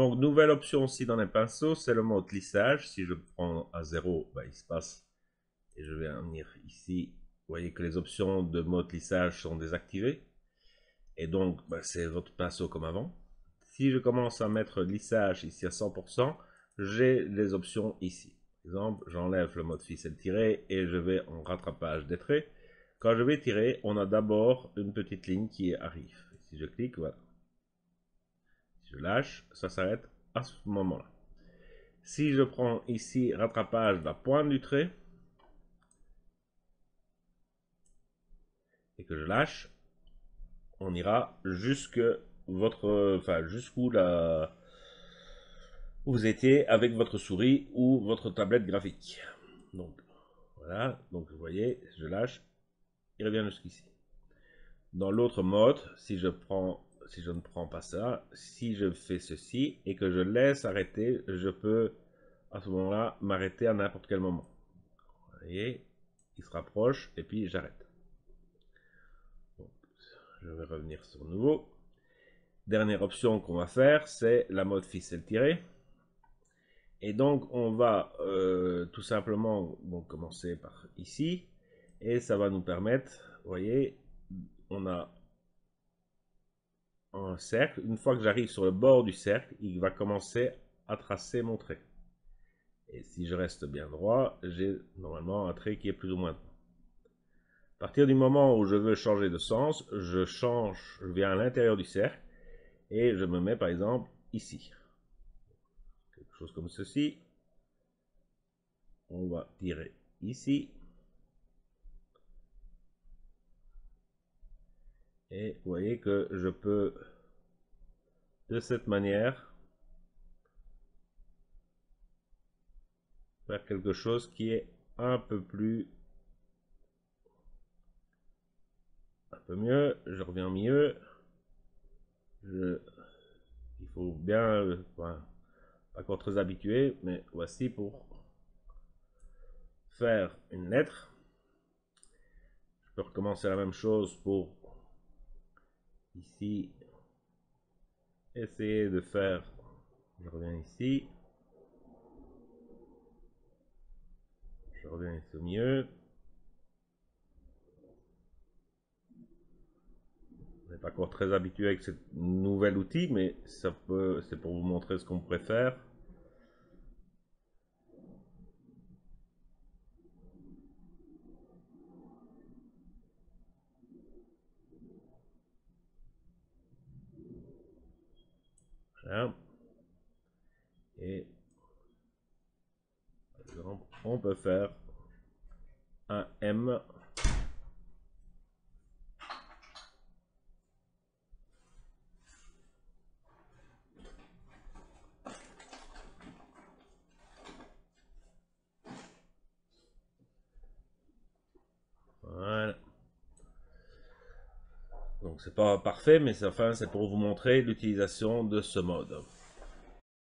Donc, nouvelle option aussi dans les pinceaux, c'est le mode lissage. Si je prends à 0, il se passe. Et je vais venir ici. Vous voyez que les options de mode lissage sont désactivées. Et donc, c'est votre pinceau comme avant. Si je commence à mettre lissage ici à 100%, j'ai les options ici. Par exemple, j'enlève le mode ficelle tirée et je vais en rattrapage des traits. Quand je vais tirer, on a d'abord une petite ligne qui arrive. Si je clique, voilà. Si je lâche, ça s'arrête à ce moment-là. Si je prends ici rattrapage de la pointe du trait et que je lâche, on ira jusqu'où vous étiez avec votre souris ou votre tablette graphique. Donc voilà, donc vous voyez, je lâche, il revient jusqu'ici. Dans l'autre mode, si je ne prends pas ça, si je fais ceci et que je laisse arrêter, je peux à ce moment-là m'arrêter à n'importe quel moment. Vous voyez, il se rapproche et puis j'arrête. Je vais revenir sur nouveau. Dernière option qu'on va faire, c'est la mode ficelle tirée. Et donc on va tout simplement commencer par ici. Et ça va nous permettre, vous voyez, on a un cercle. Une fois que j'arrive sur le bord du cercle, il va commencer à tracer mon trait. Et si je reste bien droit, j'ai normalement un trait qui est plus ou moins droit. À partir du moment où je veux changer de sens, je viens à l'intérieur du cercle et je me mets par exemple ici. Quelque chose comme ceci. On va tirer ici. Et vous voyez que je peux de cette manière faire quelque chose qui est un peu mieux. Je reviens mieux. Il faut bien, pas encore très habitué, mais voici pour faire une lettre. Je peux recommencer la même chose pour ici. Essayer de faire, je reviens ici. Je reviens ici au milieu. On n'est pas encore très habitué avec ce nouvel outil, mais c'est pour vous montrer ce qu'on pourrait faire. Voilà. Et par exemple, on peut faire un M. Voilà. Donc c'est pas parfait, mais enfin c'est pour vous montrer l'utilisation de ce mode.